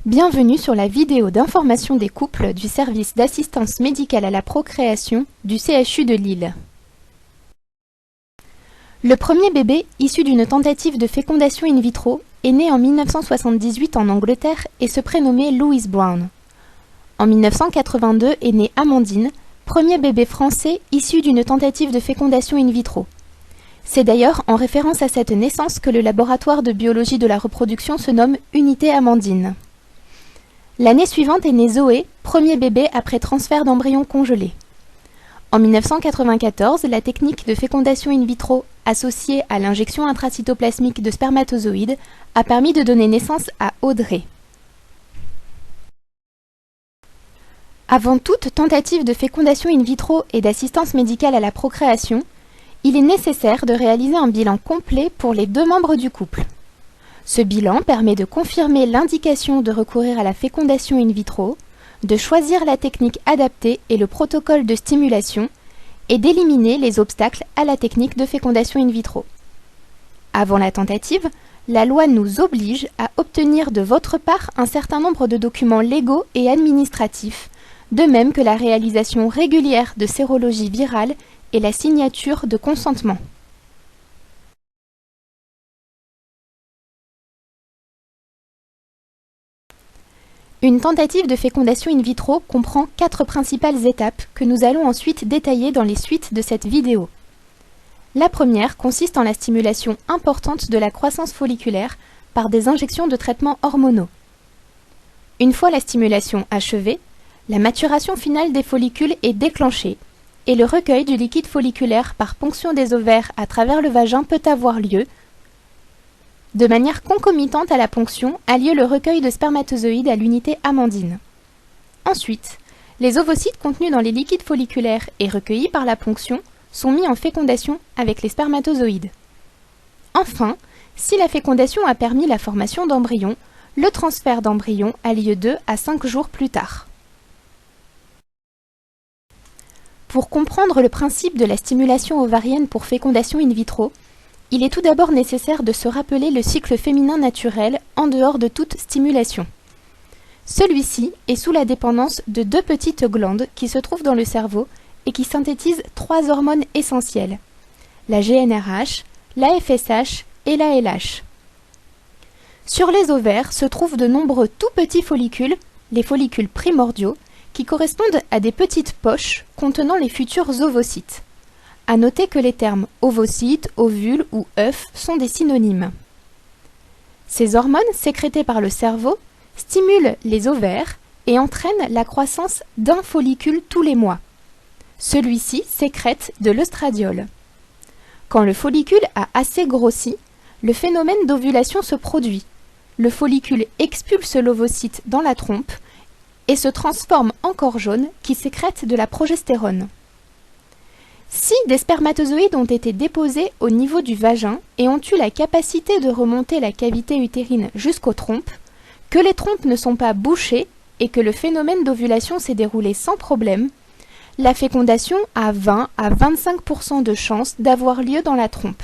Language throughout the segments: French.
Bienvenue sur la vidéo d'information des couples du service d'assistance médicale à la procréation du CHU de Lille. Le premier bébé, issu d'une tentative de fécondation in vitro, est né en 1978 en Angleterre et se prénommait Louis Brown. En 1982 est née Amandine, premier bébé français issu d'une tentative de fécondation in vitro. C'est d'ailleurs en référence à cette naissance que le laboratoire de biologie de la reproduction se nomme Unité Amandine. L'année suivante est née Zoé, premier bébé après transfert d'embryon congelé. En 1994, la technique de fécondation in vitro associée à l'injection intracytoplasmique de spermatozoïdes a permis de donner naissance à Audrey. Avant toute tentative de fécondation in vitro et d'assistance médicale à la procréation, il est nécessaire de réaliser un bilan complet pour les deux membres du couple. Ce bilan permet de confirmer l'indication de recourir à la fécondation in vitro, de choisir la technique adaptée et le protocole de stimulation, et d'éliminer les obstacles à la technique de fécondation in vitro. Avant la tentative, la loi nous oblige à obtenir de votre part un certain nombre de documents légaux et administratifs, de même que la réalisation régulière de sérologie virale et la signature de consentement. Une tentative de fécondation in vitro comprend 4 principales étapes que nous allons ensuite détailler dans les suites de cette vidéo. La première consiste en la stimulation importante de la croissance folliculaire par des injections de traitements hormonaux. Une fois la stimulation achevée, la maturation finale des follicules est déclenchée et le recueil du liquide folliculaire par ponction des ovaires à travers le vagin peut avoir lieu. De manière concomitante à la ponction a lieu le recueil de spermatozoïdes à l'unité Amandine. Ensuite, les ovocytes contenus dans les liquides folliculaires et recueillis par la ponction sont mis en fécondation avec les spermatozoïdes. Enfin, si la fécondation a permis la formation d'embryons, le transfert d'embryons a lieu 2 à 5 jours plus tard. Pour comprendre le principe de la stimulation ovarienne pour fécondation in vitro, il est tout d'abord nécessaire de se rappeler le cycle féminin naturel en dehors de toute stimulation. Celui-ci est sous la dépendance de 2 petites glandes qui se trouvent dans le cerveau et qui synthétisent 3 hormones essentielles, la GnRH, la FSH et la LH. Sur les ovaires se trouvent de nombreux tout petits follicules, les follicules primordiaux, qui correspondent à des petites poches contenant les futurs ovocytes. À noter que les termes ovocyte, ovule ou œuf sont des synonymes. Ces hormones sécrétées par le cerveau stimulent les ovaires et entraînent la croissance d'un follicule tous les mois. Celui-ci sécrète de l'œstradiol. Quand le follicule a assez grossi, le phénomène d'ovulation se produit. Le follicule expulse l'ovocyte dans la trompe et se transforme en corps jaune qui sécrète de la progestérone. Si des spermatozoïdes ont été déposés au niveau du vagin et ont eu la capacité de remonter la cavité utérine jusqu'aux trompes, que les trompes ne sont pas bouchées et que le phénomène d'ovulation s'est déroulé sans problème, la fécondation a 20 à 25% de chances d'avoir lieu dans la trompe.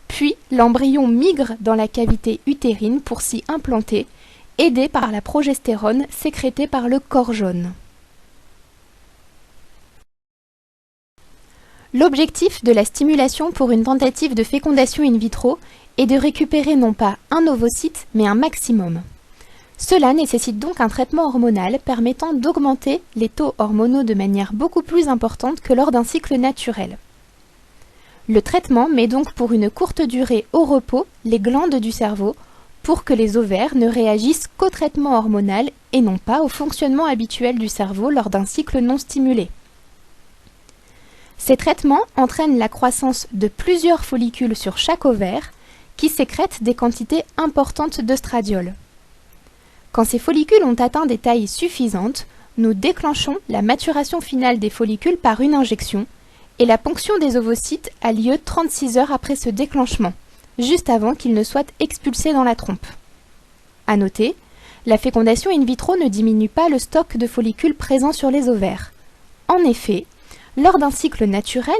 Puis l'embryon migre dans la cavité utérine pour s'y implanter, aidé par la progestérone sécrétée par le corps jaune. L'objectif de la stimulation pour une tentative de fécondation in vitro est de récupérer non pas un ovocyte, mais un maximum. Cela nécessite donc un traitement hormonal permettant d'augmenter les taux hormonaux de manière beaucoup plus importante que lors d'un cycle naturel. Le traitement met donc pour une courte durée au repos les glandes du cerveau pour que les ovaires ne réagissent qu'au traitement hormonal et non pas au fonctionnement habituel du cerveau lors d'un cycle non stimulé. Ces traitements entraînent la croissance de plusieurs follicules sur chaque ovaire qui sécrètent des quantités importantes d'œstradiol. Quand ces follicules ont atteint des tailles suffisantes, nous déclenchons la maturation finale des follicules par une injection et la ponction des ovocytes a lieu 36 heures après ce déclenchement, juste avant qu'ils ne soient expulsés dans la trompe. À noter, la fécondation in vitro ne diminue pas le stock de follicules présents sur les ovaires. En effet, lors d'un cycle naturel,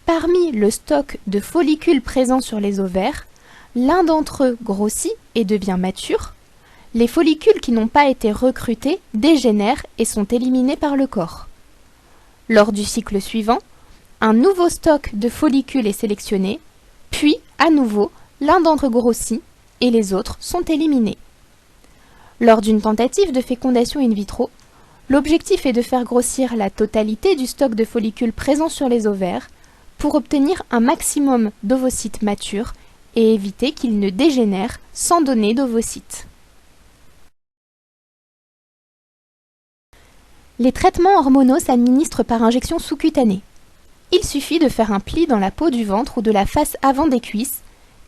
parmi le stock de follicules présents sur les ovaires, l'un d'entre eux grossit et devient mature, Les follicules qui n'ont pas été recrutés dégénèrent et sont éliminés par le corps. Lors du cycle suivant, un nouveau stock de follicules est sélectionné, puis, à nouveau, l'un d'entre eux grossit et les autres sont éliminés. Lors d'une tentative de fécondation in vitro, l'objectif est de faire grossir la totalité du stock de follicules présents sur les ovaires pour obtenir un maximum d'ovocytes matures et éviter qu'ils ne dégénèrent sans donner d'ovocytes. Les traitements hormonaux s'administrent par injection sous-cutanée. Il suffit de faire un pli dans la peau du ventre ou de la face avant des cuisses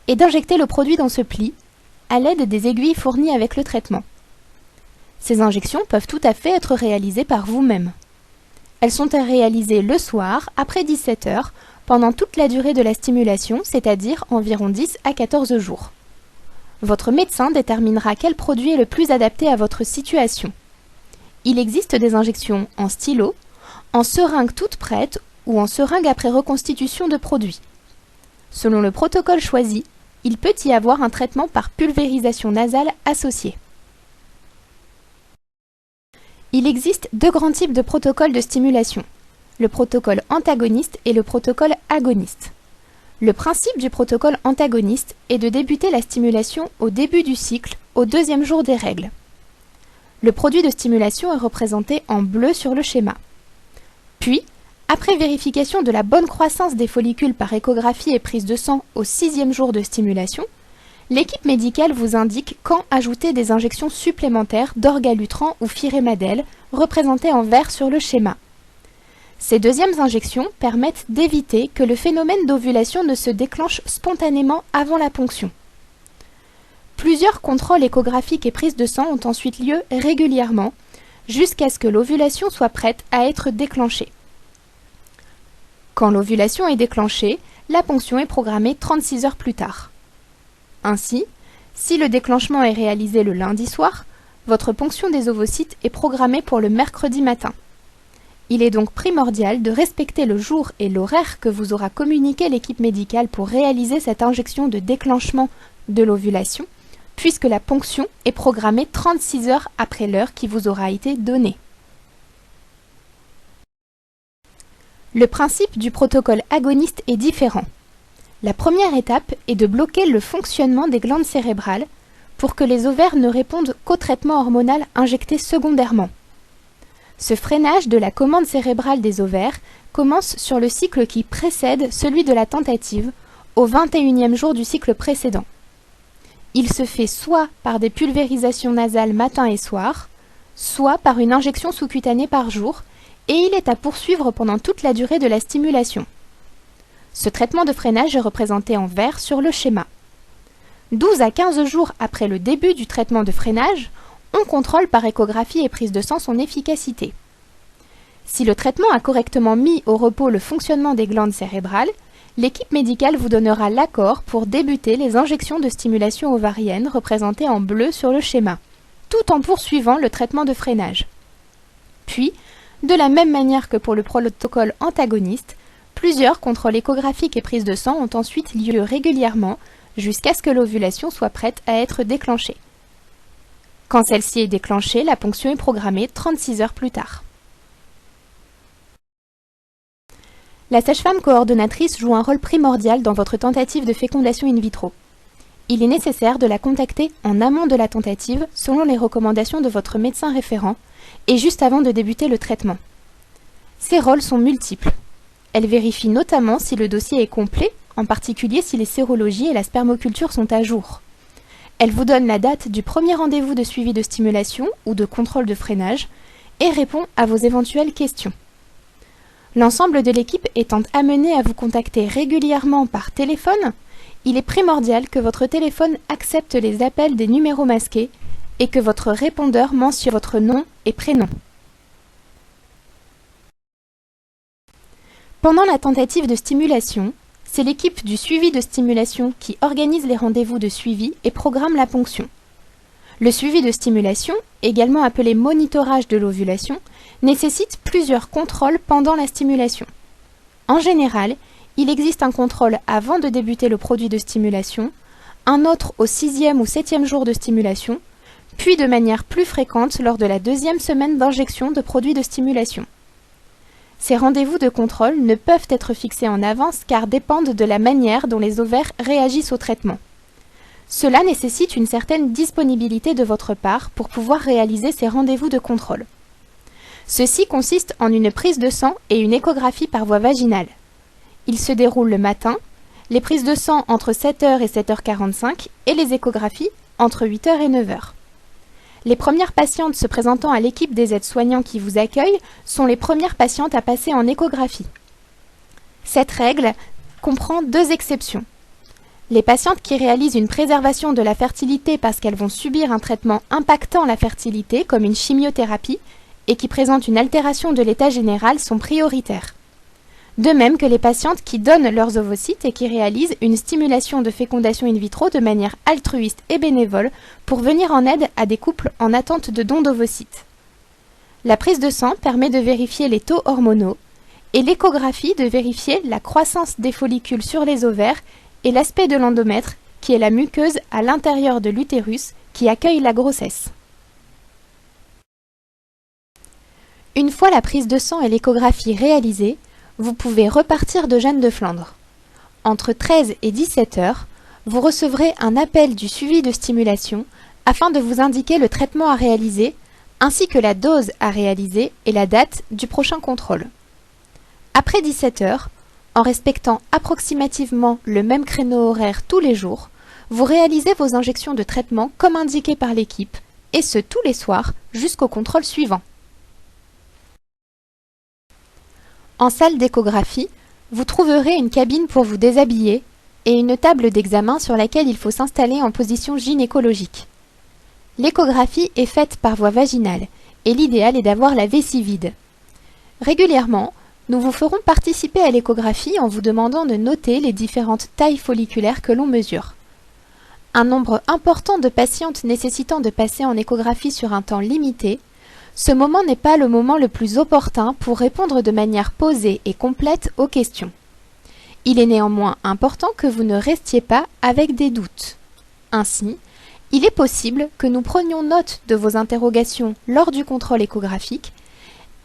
et d'injecter le produit dans ce pli à l'aide des aiguilles fournies avec le traitement. Ces injections peuvent tout à fait être réalisées par vous-même. Elles sont réalisées le soir, après 17 h, pendant toute la durée de la stimulation, c'est-à-dire environ 10 à 14 jours. Votre médecin déterminera quel produit est le plus adapté à votre situation. Il existe des injections en stylo, en seringue toute prête ou en seringue après reconstitution de produits. Selon le protocole choisi, il peut y avoir un traitement par pulvérisation nasale associé. Il existe deux grands types de protocoles de stimulation, le protocole antagoniste et le protocole agoniste. Le principe du protocole antagoniste est de débuter la stimulation au début du cycle, au deuxième jour des règles. Le produit de stimulation est représenté en bleu sur le schéma. Puis, après vérification de la bonne croissance des follicules par échographie et prise de sang au 6e jour de stimulation, l'équipe médicale vous indique quand ajouter des injections supplémentaires d'orgalutran ou firémadel, représentées en vert sur le schéma. Ces deuxièmes injections permettent d'éviter que le phénomène d'ovulation ne se déclenche spontanément avant la ponction. Plusieurs contrôles échographiques et prises de sang ont ensuite lieu régulièrement, jusqu'à ce que l'ovulation soit prête à être déclenchée. Quand l'ovulation est déclenchée, la ponction est programmée 36 heures plus tard. Ainsi, si le déclenchement est réalisé le lundi soir, votre ponction des ovocytes est programmée pour le mercredi matin. Il est donc primordial de respecter le jour et l'horaire que vous aura communiqué l'équipe médicale pour réaliser cette injection de déclenchement de l'ovulation, puisque la ponction est programmée 36 heures après l'heure qui vous aura été donnée. Le principe du protocole agoniste est différent. La première étape est de bloquer le fonctionnement des glandes cérébrales pour que les ovaires ne répondent qu'au traitement hormonal injecté secondairement. Ce freinage de la commande cérébrale des ovaires commence sur le cycle qui précède celui de la tentative, au 21e jour du cycle précédent. Il se fait soit par des pulvérisations nasales matin et soir, soit par une injection sous-cutanée par jour, et il est à poursuivre pendant toute la durée de la stimulation. Ce traitement de freinage est représenté en vert sur le schéma. 12 à 15 jours après le début du traitement de freinage, on contrôle par échographie et prise de sang son efficacité. Si le traitement a correctement mis au repos le fonctionnement des glandes cérébrales, l'équipe médicale vous donnera l'accord pour débuter les injections de stimulation ovarienne représentées en bleu sur le schéma, tout en poursuivant le traitement de freinage. Puis, de la même manière que pour le protocole antagoniste, plusieurs contrôles échographiques et prises de sang ont ensuite lieu régulièrement jusqu'à ce que l'ovulation soit prête à être déclenchée. Quand celle-ci est déclenchée, la ponction est programmée 36 heures plus tard. La sage-femme coordonnatrice joue un rôle primordial dans votre tentative de fécondation in vitro. Il est nécessaire de la contacter en amont de la tentative selon les recommandations de votre médecin référent et juste avant de débuter le traitement. Ses rôles sont multiples. Elle vérifie notamment si le dossier est complet, en particulier si les sérologies et la spermoculture sont à jour. Elle vous donne la date du premier rendez-vous de suivi de stimulation ou de contrôle de freinage et répond à vos éventuelles questions. L'ensemble de l'équipe étant amené à vous contacter régulièrement par téléphone, il est primordial que votre téléphone accepte les appels des numéros masqués et que votre répondeur mentionne votre nom et prénom. Pendant la tentative de stimulation, c'est l'équipe du suivi de stimulation qui organise les rendez-vous de suivi et programme la ponction. Le suivi de stimulation, également appelé monitorage de l'ovulation, nécessite plusieurs contrôles pendant la stimulation. En général, il existe un contrôle avant de débuter le produit de stimulation, un autre au 6e ou 7e jour de stimulation, puis de manière plus fréquente lors de la deuxième semaine d'injection de produits de stimulation. Ces rendez-vous de contrôle ne peuvent être fixés en avance car dépendent de la manière dont les ovaires réagissent au traitement. Cela nécessite une certaine disponibilité de votre part pour pouvoir réaliser ces rendez-vous de contrôle. Ceci consiste en une prise de sang et une échographie par voie vaginale. Il se déroule le matin, les prises de sang entre 7h et 7h45 et les échographies entre 8h et 9h. Les premières patientes se présentant à l'équipe des aides-soignants qui vous accueillent sont les premières patientes à passer en échographie. Cette règle comprend deux exceptions. Les patientes qui réalisent une préservation de la fertilité parce qu'elles vont subir un traitement impactant la fertilité, comme une chimiothérapie, et qui présentent une altération de l'état général sont prioritaires. De même que les patientes qui donnent leurs ovocytes et qui réalisent une stimulation de fécondation in vitro de manière altruiste et bénévole pour venir en aide à des couples en attente de dons d'ovocytes. La prise de sang permet de vérifier les taux hormonaux et l'échographie de vérifier la croissance des follicules sur les ovaires et l'aspect de l'endomètre, qui est la muqueuse à l'intérieur de l'utérus qui accueille la grossesse. Une fois la prise de sang et l'échographie réalisées, vous pouvez repartir de Jeanne de Flandre. Entre 13 et 17 heures, vous recevrez un appel du suivi de stimulation afin de vous indiquer le traitement à réaliser, ainsi que la dose à réaliser et la date du prochain contrôle. Après 17 heures, en respectant approximativement le même créneau horaire tous les jours, vous réalisez vos injections de traitement comme indiqué par l'équipe, et ce tous les soirs jusqu'au contrôle suivant. En salle d'échographie, vous trouverez une cabine pour vous déshabiller et une table d'examen sur laquelle il faut s'installer en position gynécologique. L'échographie est faite par voie vaginale et l'idéal est d'avoir la vessie vide. Régulièrement, nous vous ferons participer à l'échographie en vous demandant de noter les différentes tailles folliculaires que l'on mesure. Un nombre important de patientes nécessitant de passer en échographie sur un temps limité, ce moment n'est pas le moment le plus opportun pour répondre de manière posée et complète aux questions. Il est néanmoins important que vous ne restiez pas avec des doutes. Ainsi, il est possible que nous prenions note de vos interrogations lors du contrôle échographique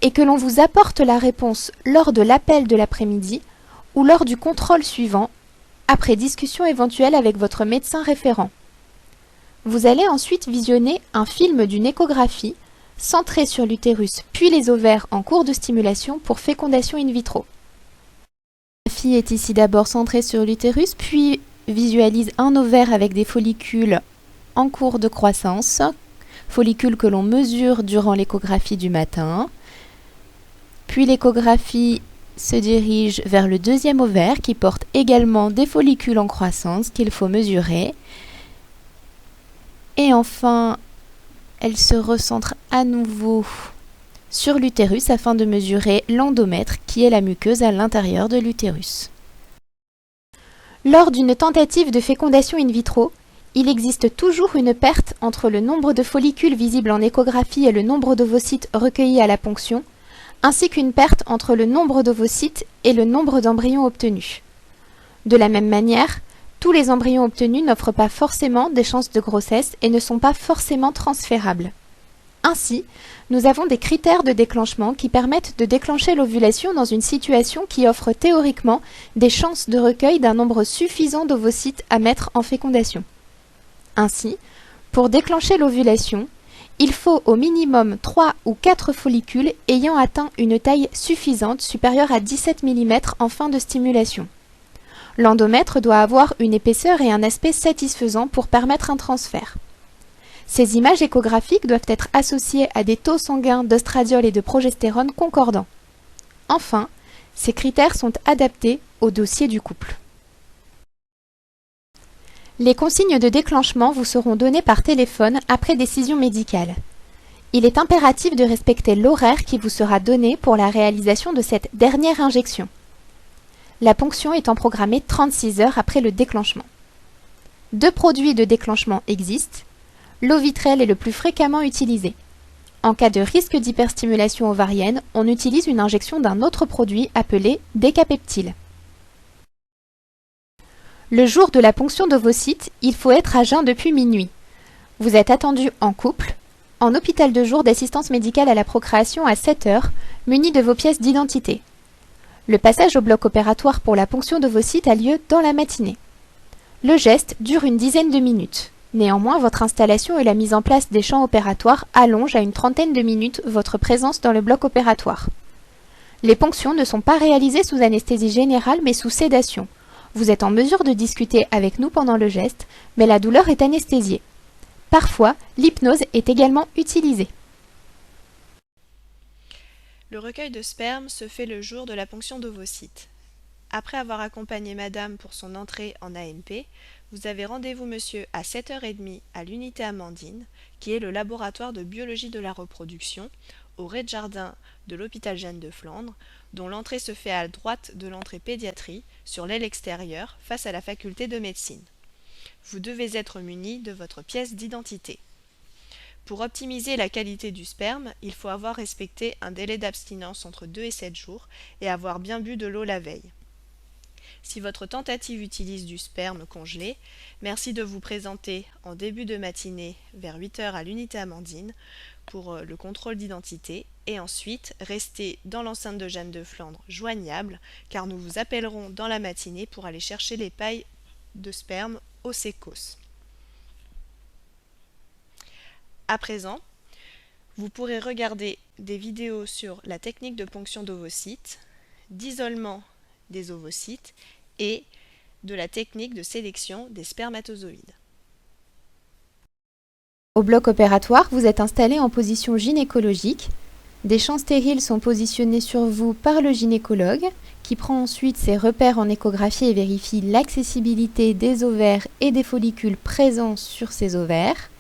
et que l'on vous apporte la réponse lors de l'appel de l'après-midi ou lors du contrôle suivant, après discussion éventuelle avec votre médecin référent. Vous allez ensuite visionner un film d'une échographie centré sur l'utérus puis les ovaires en cours de stimulation pour fécondation in vitro. L'échographie est ici d'abord centrée sur l'utérus puis visualise un ovaire avec des follicules en cours de croissance, follicules que l'on mesure durant l'échographie du matin. Puis l'échographie se dirige vers le deuxième ovaire qui porte également des follicules en croissance qu'il faut mesurer. Et enfin, elle se recentre à nouveau sur l'utérus afin de mesurer l'endomètre qui est la muqueuse à l'intérieur de l'utérus. Lors d'une tentative de fécondation in vitro, il existe toujours une perte entre le nombre de follicules visibles en échographie et le nombre d'ovocytes recueillis à la ponction, ainsi qu'une perte entre le nombre d'ovocytes et le nombre d'embryons obtenus. De la même manière, tous les embryons obtenus n'offrent pas forcément des chances de grossesse et ne sont pas forcément transférables. Ainsi, nous avons des critères de déclenchement qui permettent de déclencher l'ovulation dans une situation qui offre théoriquement des chances de recueil d'un nombre suffisant d'ovocytes à mettre en fécondation. Ainsi, pour déclencher l'ovulation, il faut au minimum 3 ou 4 follicules ayant atteint une taille suffisante supérieure à 17 mm en fin de stimulation. L'endomètre doit avoir une épaisseur et un aspect satisfaisants pour permettre un transfert. Ces images échographiques doivent être associées à des taux sanguins d'oestradiol et de progestérone concordants. Enfin, ces critères sont adaptés au dossier du couple. Les consignes de déclenchement vous seront données par téléphone après décision médicale. Il est impératif de respecter l'horaire qui vous sera donné pour la réalisation de cette dernière injection. La ponction étant programmée 36 heures après le déclenchement. 2 produits de déclenchement existent. L'Ovitrel est le plus fréquemment utilisé. En cas de risque d'hyperstimulation ovarienne, on utilise une injection d'un autre produit appelé Decapeptyl. Le jour de la ponction d'ovocytes, il faut être à jeun depuis minuit. Vous êtes attendu en couple, en hôpital de jour d'assistance médicale à la procréation à 7 heures, muni de vos pièces d'identité. Le passage au bloc opératoire pour la ponction d'ovocytes a lieu dans la matinée. Le geste dure une dizaine de minutes. Néanmoins, votre installation et la mise en place des champs opératoires allongent à une trentaine de minutes votre présence dans le bloc opératoire. Les ponctions ne sont pas réalisées sous anesthésie générale mais sous sédation. Vous êtes en mesure de discuter avec nous pendant le geste, mais la douleur est anesthésiée. Parfois, l'hypnose est également utilisée. Le recueil de sperme se fait le jour de la ponction d'ovocytes. Après avoir accompagné madame pour son entrée en AMP, vous avez rendez-vous monsieur à 7h30 à l'unité Amandine, qui est le laboratoire de biologie de la reproduction, au rez-de-jardin de l'hôpital Jeanne de Flandre, dont l'entrée se fait à droite de l'entrée pédiatrie, sur l'aile extérieure, face à la faculté de médecine. Vous devez être muni de votre pièce d'identité. Pour optimiser la qualité du sperme, il faut avoir respecté un délai d'abstinence entre 2 et 7 jours et avoir bien bu de l'eau la veille. Si votre tentative utilise du sperme congelé, merci de vous présenter en début de matinée vers 8 heures à l'unité Amandine pour le contrôle d'identité et ensuite rester dans l'enceinte de Jeanne de Flandre joignable car nous vous appellerons dans la matinée pour aller chercher les pailles de sperme au sécos. À présent, vous pourrez regarder des vidéos sur la technique de ponction d'ovocytes, d'isolement des ovocytes et de la technique de sélection des spermatozoïdes. Au bloc opératoire, vous êtes installé en position gynécologique. Des champs stériles sont positionnés sur vous par le gynécologue, qui prend ensuite ses repères en échographie et vérifie l'accessibilité des ovaires et des follicules présents sur ces ovaires.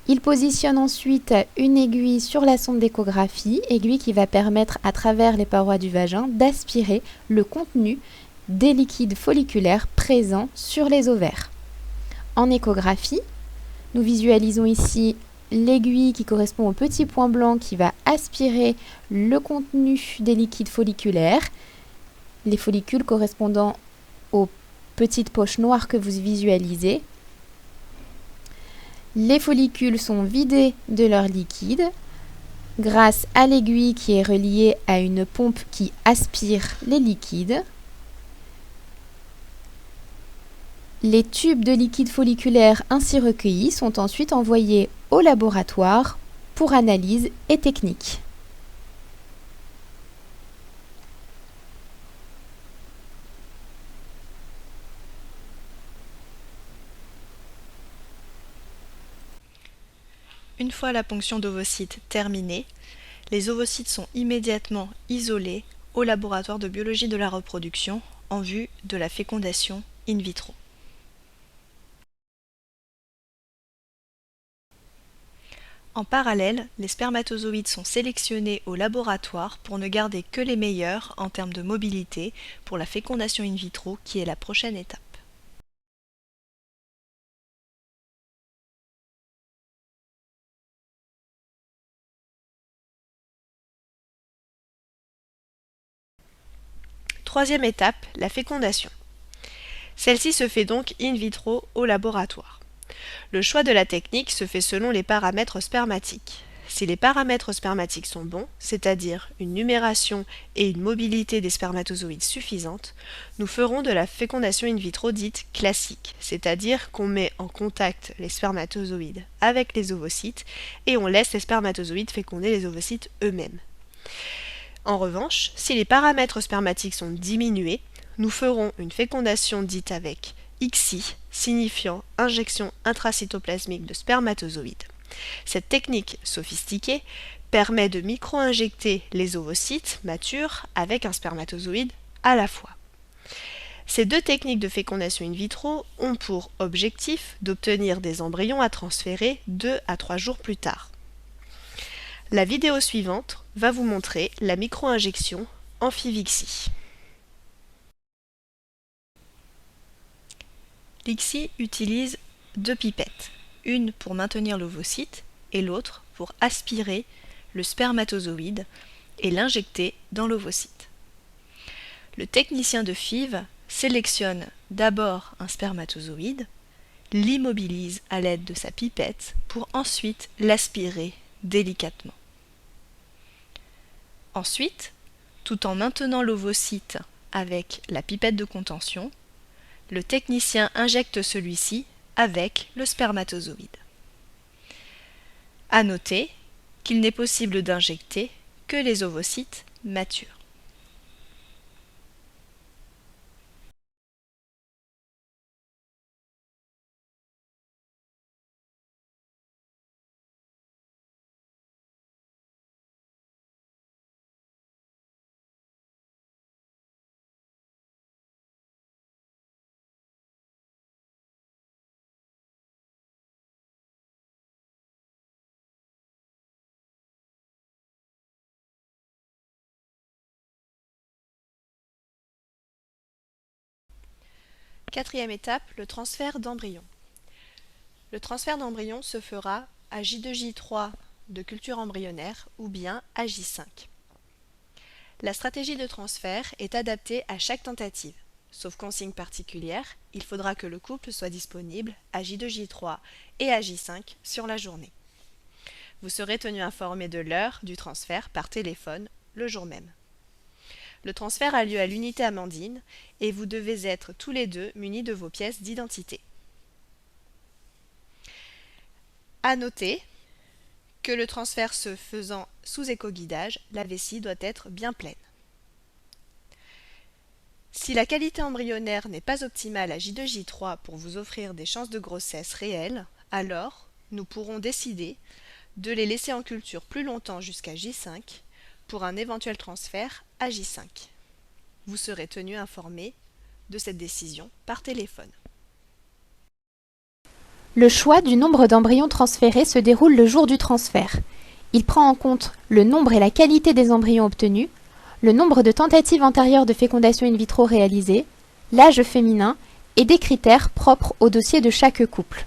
Il positionne ensuite une aiguille sur la sonde d'échographie, aiguille qui va permettre à travers les parois du vagin d'aspirer le contenu des liquides folliculaires présents sur les ovaires. En échographie, nous visualisons ici l'aiguille qui correspond au petit point blanc qui va aspirer le contenu des liquides folliculaires, les follicules correspondant aux petites poches noires que vous visualisez. Les follicules sont vidés de leur liquide grâce à l'aiguille qui est reliée à une pompe qui aspire les liquides. Les tubes de liquide folliculaire ainsi recueillis sont ensuite envoyés au laboratoire pour analyse et technique. Une fois la ponction d'ovocytes terminée, les ovocytes sont immédiatement isolés au laboratoire de biologie de la reproduction en vue de la fécondation in vitro. En parallèle, les spermatozoïdes sont sélectionnés au laboratoire pour ne garder que les meilleurs en termes de mobilité pour la fécondation in vitro qui est la prochaine étape. Troisième étape, la fécondation. Celle-ci se fait donc in vitro au laboratoire. Le choix de la technique se fait selon les paramètres spermatiques. Si les paramètres spermatiques sont bons, c'est-à-dire une numération et une mobilité des spermatozoïdes suffisantes, nous ferons de la fécondation in vitro dite classique, c'est-à-dire qu'on met en contact les spermatozoïdes avec les ovocytes et on laisse les spermatozoïdes féconder les ovocytes eux-mêmes. En revanche, si les paramètres spermatiques sont diminués, nous ferons une fécondation dite avec ICSI, signifiant injection intracytoplasmique de spermatozoïdes. Cette technique sophistiquée permet de micro-injecter les ovocytes matures avec un spermatozoïde à la fois. Ces deux techniques de fécondation in vitro ont pour objectif d'obtenir des embryons à transférer 2 à 3 jours plus tard. La vidéo suivante va vous montrer la micro-injection en FIV-ICSI. L'ICSI utilise deux pipettes, une pour maintenir l'ovocyte et l'autre pour aspirer le spermatozoïde et l'injecter dans l'ovocyte. Le technicien de FIV sélectionne d'abord un spermatozoïde, l'immobilise à l'aide de sa pipette pour ensuite l'aspirer délicatement. Ensuite, tout en maintenant l'ovocyte avec la pipette de contention, le technicien injecte celui-ci avec le spermatozoïde. À noter qu'il n'est possible d'injecter que les ovocytes matures. Quatrième étape, le transfert d'embryon. Le transfert d'embryon se fera à J2J3 de culture embryonnaire ou bien à J5. La stratégie de transfert est adaptée à chaque tentative. Sauf consigne particulière, il faudra que le couple soit disponible à J2J3 et à J5 sur la journée. Vous serez tenu informé de l'heure du transfert par téléphone le jour même. Le transfert a lieu à l'unité Amandine et vous devez être tous les deux munis de vos pièces d'identité. À noter que le transfert se faisant sous écoguidage, la vessie doit être bien pleine. Si la qualité embryonnaire n'est pas optimale à J2J3 pour vous offrir des chances de grossesse réelles, alors nous pourrons décider de les laisser en culture plus longtemps jusqu'à J5 pour un éventuel transfert à J5. Vous serez tenu informé de cette décision par téléphone. Le choix du nombre d'embryons transférés se déroule le jour du transfert. Il prend en compte le nombre et la qualité des embryons obtenus, le nombre de tentatives antérieures de fécondation in vitro réalisées, l'âge féminin et des critères propres au dossier de chaque couple.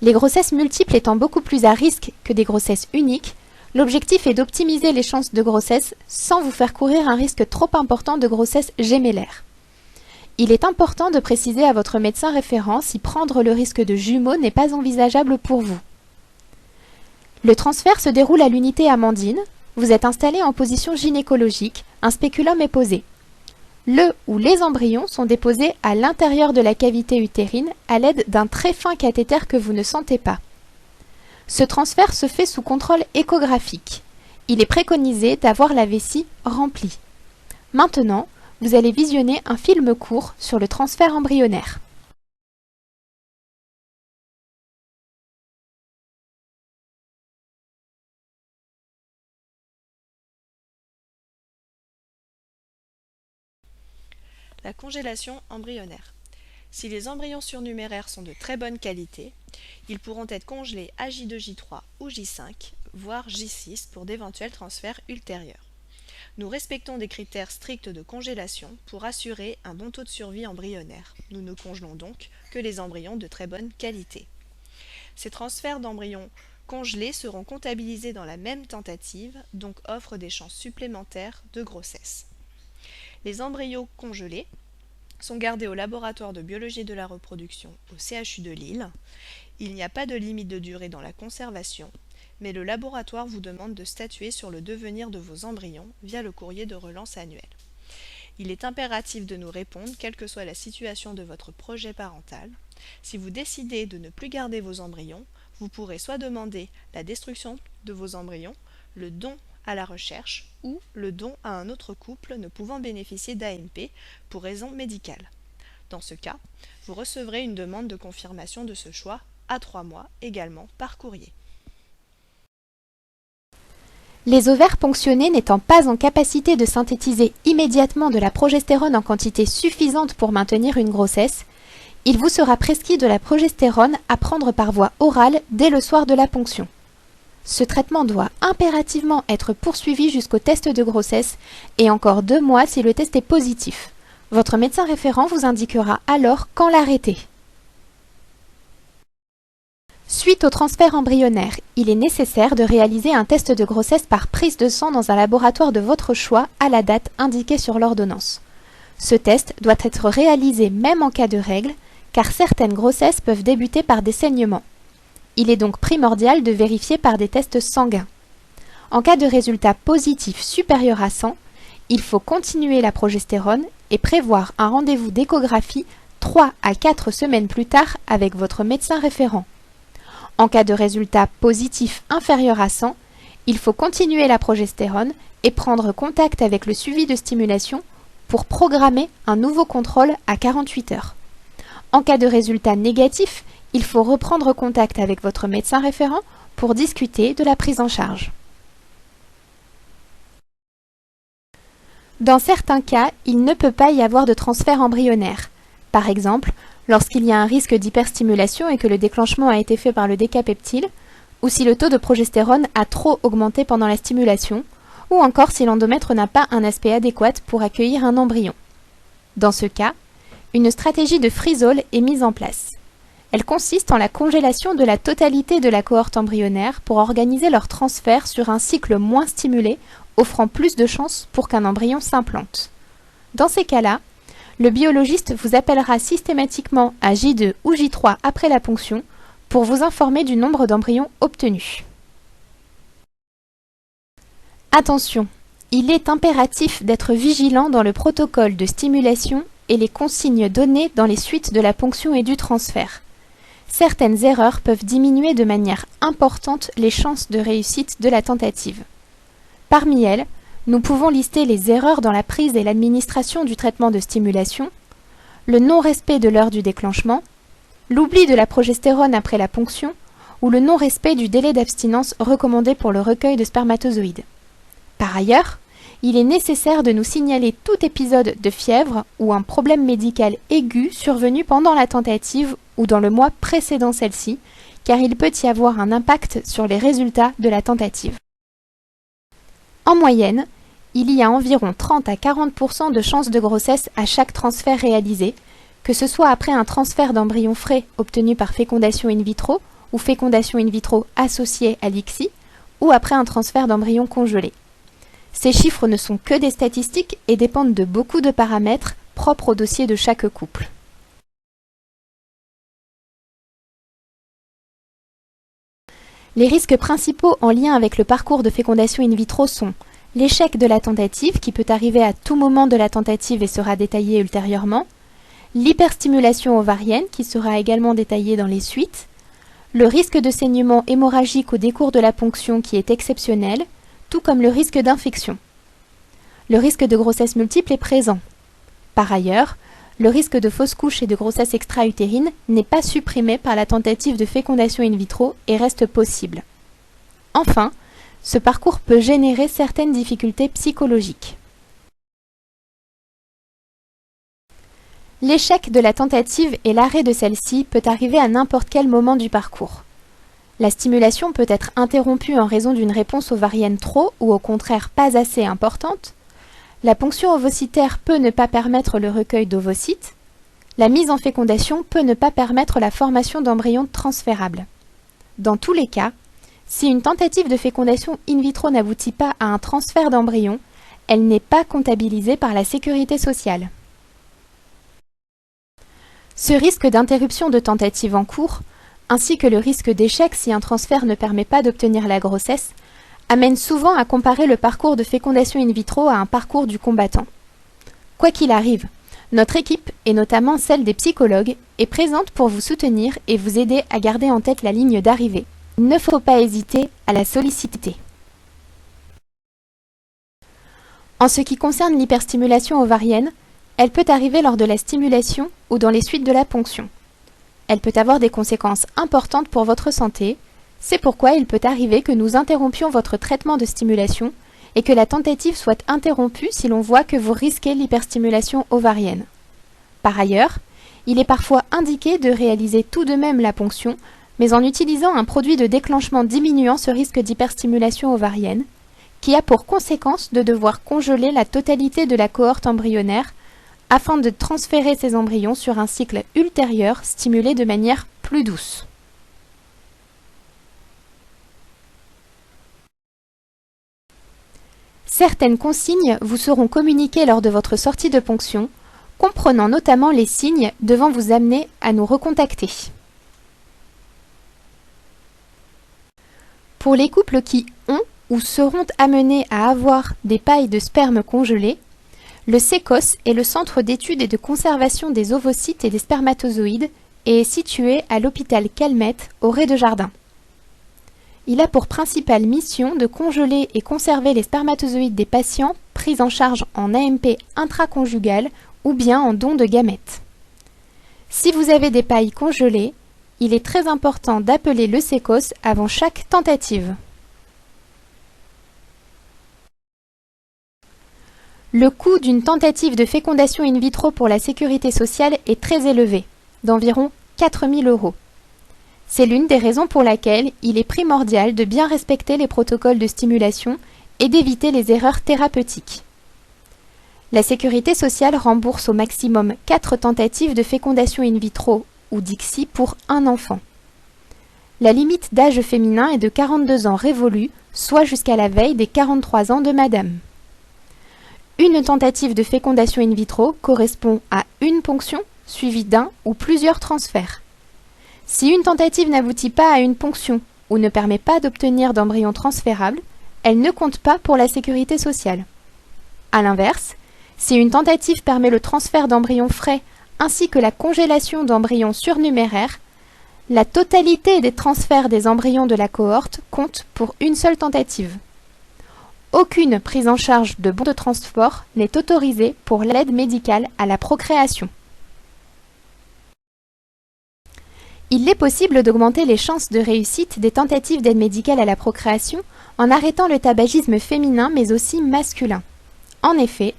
Les grossesses multiples étant beaucoup plus à risque que des grossesses uniques, l'objectif est d'optimiser les chances de grossesse sans vous faire courir un risque trop important de grossesse gémellaire. Il est important de préciser à votre médecin référent si prendre le risque de jumeaux n'est pas envisageable pour vous. Le transfert se déroule à l'unité Amandine. Vous êtes installé en position gynécologique, un spéculum est posé. Le ou les embryons sont déposés à l'intérieur de la cavité utérine à l'aide d'un très fin cathéter que vous ne sentez pas. Ce transfert se fait sous contrôle échographique. Il est préconisé d'avoir la vessie remplie. Maintenant, vous allez visionner un film court sur le transfert embryonnaire. La congélation embryonnaire. Si les embryons surnuméraires sont de très bonne qualité, ils pourront être congelés à J2J3 ou J5, voire J6 pour d'éventuels transferts ultérieurs. Nous respectons des critères stricts de congélation pour assurer un bon taux de survie embryonnaire. Nous ne congelons donc que les embryons de très bonne qualité. Ces transferts d'embryons congelés seront comptabilisés dans la même tentative, donc offrent des chances supplémentaires de grossesse. Les embryons congelés sont gardés au laboratoire de biologie de la reproduction au CHU de Lille. Il n'y a pas de limite de durée dans la conservation, mais le laboratoire vous demande de statuer sur le devenir de vos embryons via le courrier de relance annuel. Il est impératif de nous répondre quelle que soit la situation de votre projet parental. Si vous décidez de ne plus garder vos embryons, vous pourrez soit demander la destruction de vos embryons, le don à la recherche ou le don à un autre couple ne pouvant bénéficier d'AMP pour raison médicale. Dans ce cas, vous recevrez une demande de confirmation de ce choix à 3 mois, également par courrier. Les ovaires ponctionnés n'étant pas en capacité de synthétiser immédiatement de la progestérone en quantité suffisante pour maintenir une grossesse, il vous sera prescrit de la progestérone à prendre par voie orale dès le soir de la ponction. Ce traitement doit impérativement être poursuivi jusqu'au test de grossesse et encore 2 mois si le test est positif. Votre médecin référent vous indiquera alors quand l'arrêter. Suite au transfert embryonnaire, il est nécessaire de réaliser un test de grossesse par prise de sang dans un laboratoire de votre choix à la date indiquée sur l'ordonnance. Ce test doit être réalisé même en cas de règles, car certaines grossesses peuvent débuter par des saignements. Il est donc primordial de vérifier par des tests sanguins. En cas de résultat positif supérieur à 100, il faut continuer la progestérone et prévoir un rendez-vous d'échographie 3 à 4 semaines plus tard avec votre médecin référent. En cas de résultat positif inférieur à 100, il faut continuer la progestérone et prendre contact avec le suivi de stimulation pour programmer un nouveau contrôle à 48 heures. En cas de résultat négatif, il faut reprendre contact avec votre médecin référent pour discuter de la prise en charge. Dans certains cas, il ne peut pas y avoir de transfert embryonnaire. Par exemple, lorsqu'il y a un risque d'hyperstimulation et que le déclenchement a été fait par le décapeptyle, ou si le taux de progestérone a trop augmenté pendant la stimulation, ou encore si l'endomètre n'a pas un aspect adéquat pour accueillir un embryon. Dans ce cas, une stratégie de freeze-all est mise en place. Elle consiste en la congélation de la totalité de la cohorte embryonnaire pour organiser leur transfert sur un cycle moins stimulé, offrant plus de chances pour qu'un embryon s'implante. Dans ces cas-là, le biologiste vous appellera systématiquement à J2 ou J3 après la ponction pour vous informer du nombre d'embryons obtenus. Attention, il est impératif d'être vigilant dans le protocole de stimulation et les consignes données dans les suites de la ponction et du transfert. Certaines erreurs peuvent diminuer de manière importante les chances de réussite de la tentative. Parmi elles, nous pouvons lister les erreurs dans la prise et l'administration du traitement de stimulation, le non-respect de l'heure du déclenchement, l'oubli de la progestérone après la ponction ou le non-respect du délai d'abstinence recommandé pour le recueil de spermatozoïdes. Par ailleurs, il est nécessaire de nous signaler tout épisode de fièvre ou un problème médical aigu survenu pendant la tentative ou dans le mois précédant celle-ci, car il peut y avoir un impact sur les résultats de la tentative. En moyenne, il y a environ 30 à 40% de chances de grossesse à chaque transfert réalisé, que ce soit après un transfert d'embryon frais obtenu par fécondation in vitro ou fécondation in vitro associée à l'ICSI, ou après un transfert d'embryon congelé. Ces chiffres ne sont que des statistiques et dépendent de beaucoup de paramètres propres au dossier de chaque couple. Les risques principaux en lien avec le parcours de fécondation in vitro sont l'échec de la tentative, qui peut arriver à tout moment de la tentative et sera détaillé ultérieurement, l'hyperstimulation ovarienne, qui sera également détaillée dans les suites, le risque de saignement hémorragique au décours de la ponction qui est exceptionnel, tout comme le risque d'infection. Le risque de grossesse multiple est présent. Par ailleurs, le risque de fausse couche et de grossesse extra-utérine n'est pas supprimé par la tentative de fécondation in vitro et reste possible. Enfin, ce parcours peut générer certaines difficultés psychologiques. L'échec de la tentative et l'arrêt de celle-ci peut arriver à n'importe quel moment du parcours. La stimulation peut être interrompue en raison d'une réponse ovarienne trop ou au contraire pas assez importante. La ponction ovocytaire peut ne pas permettre le recueil d'ovocytes. La mise en fécondation peut ne pas permettre la formation d'embryons transférables. Dans tous les cas, si une tentative de fécondation in vitro n'aboutit pas à un transfert d'embryon, elle n'est pas comptabilisée par la sécurité sociale. Ce risque d'interruption de tentative en cours, ainsi que le risque d'échec si un transfert ne permet pas d'obtenir la grossesse, amène souvent à comparer le parcours de fécondation in vitro à un parcours du combattant. Quoi qu'il arrive, notre équipe, et notamment celle des psychologues, est présente pour vous soutenir et vous aider à garder en tête la ligne d'arrivée. Il ne faut pas hésiter à la solliciter. En ce qui concerne l'hyperstimulation ovarienne, elle peut arriver lors de la stimulation ou dans les suites de la ponction. Elle peut avoir des conséquences importantes pour votre santé, c'est pourquoi il peut arriver que nous interrompions votre traitement de stimulation et que la tentative soit interrompue si l'on voit que vous risquez l'hyperstimulation ovarienne. Par ailleurs, il est parfois indiqué de réaliser tout de même la ponction, mais en utilisant un produit de déclenchement diminuant ce risque d'hyperstimulation ovarienne, qui a pour conséquence de devoir congeler la totalité de la cohorte embryonnaire afin de transférer ces embryons sur un cycle ultérieur stimulé de manière plus douce. Certaines consignes vous seront communiquées lors de votre sortie de ponction comprenant notamment les signes devant vous amener à nous recontacter. Pour les couples qui ont ou seront amenés à avoir des pailles de sperme congelées, le CECOS est le Centre d'études et de conservation des ovocytes et des spermatozoïdes et est situé à l'hôpital Calmette au Rez-de-Jardin. Il a pour principale mission de congeler et conserver les spermatozoïdes des patients pris en charge en AMP intraconjugale ou bien en don de gamètes. Si vous avez des pailles congelées, il est très important d'appeler le CECOS avant chaque tentative. Le coût d'une tentative de fécondation in vitro pour la sécurité sociale est très élevé, d'environ 4 000 €. C'est l'une des raisons pour laquelle il est primordial de bien respecter les protocoles de stimulation et d'éviter les erreurs thérapeutiques. La sécurité sociale rembourse au maximum 4 tentatives de fécondation in vitro ou d'ICSI pour un enfant. La limite d'âge féminin est de 42 ans révolus, soit jusqu'à la veille des 43 ans de madame. Une tentative de fécondation in vitro correspond à une ponction suivie d'un ou plusieurs transferts. Si une tentative n'aboutit pas à une ponction ou ne permet pas d'obtenir d'embryon transférable, elle ne compte pas pour la sécurité sociale. A l'inverse, si une tentative permet le transfert d'embryons frais ainsi que la congélation d'embryons surnuméraires, la totalité des transferts des embryons de la cohorte compte pour une seule tentative. Aucune prise en charge de bon de transport n'est autorisée pour l'aide médicale à la procréation. Il est possible d'augmenter les chances de réussite des tentatives d'aide médicale à la procréation en arrêtant le tabagisme féminin mais aussi masculin. En effet,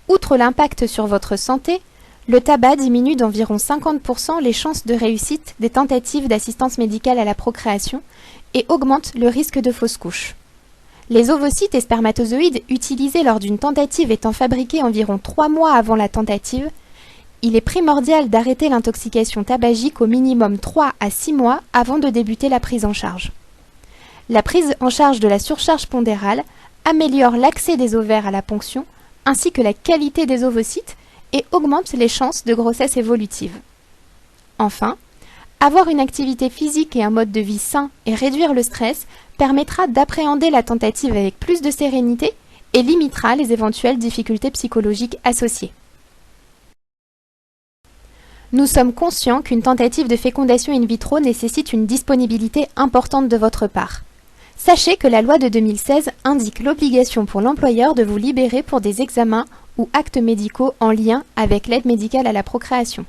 outre l'impact sur votre santé, le tabac diminue d'environ 50% les chances de réussite des tentatives d'assistance médicale à la procréation et augmente le risque de fausse couche. Les ovocytes et spermatozoïdes utilisés lors d'une tentative étant fabriqués environ 3 mois avant la tentative, il est primordial d'arrêter l'intoxication tabagique au minimum 3 à 6 mois avant de débuter la prise en charge. La prise en charge de la surcharge pondérale améliore l'accès des ovaires à la ponction ainsi que la qualité des ovocytes et augmente les chances de grossesse évolutive. Enfin, avoir une activité physique et un mode de vie sain et réduire le stress permettra d'appréhender la tentative avec plus de sérénité et limitera les éventuelles difficultés psychologiques associées. Nous sommes conscients qu'une tentative de fécondation in vitro nécessite une disponibilité importante de votre part. Sachez que la loi de 2016 indique l'obligation pour l'employeur de vous libérer pour des examens ou actes médicaux en lien avec l'aide médicale à la procréation.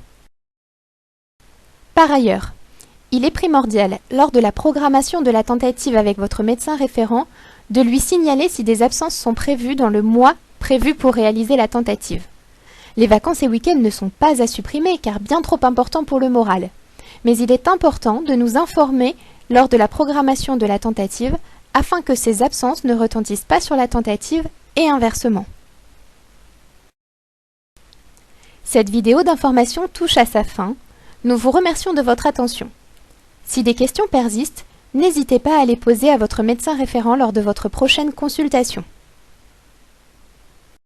Par ailleurs, il est primordial, lors de la programmation de la tentative avec votre médecin référent, de lui signaler si des absences sont prévues dans le mois prévu pour réaliser la tentative. Les vacances et week-ends ne sont pas à supprimer car bien trop importants pour le moral. Mais il est important de nous informer lors de la programmation de la tentative afin que ces absences ne retentissent pas sur la tentative et inversement. Cette vidéo d'information touche à sa fin. Nous vous remercions de votre attention. Si des questions persistent, n'hésitez pas à les poser à votre médecin référent lors de votre prochaine consultation.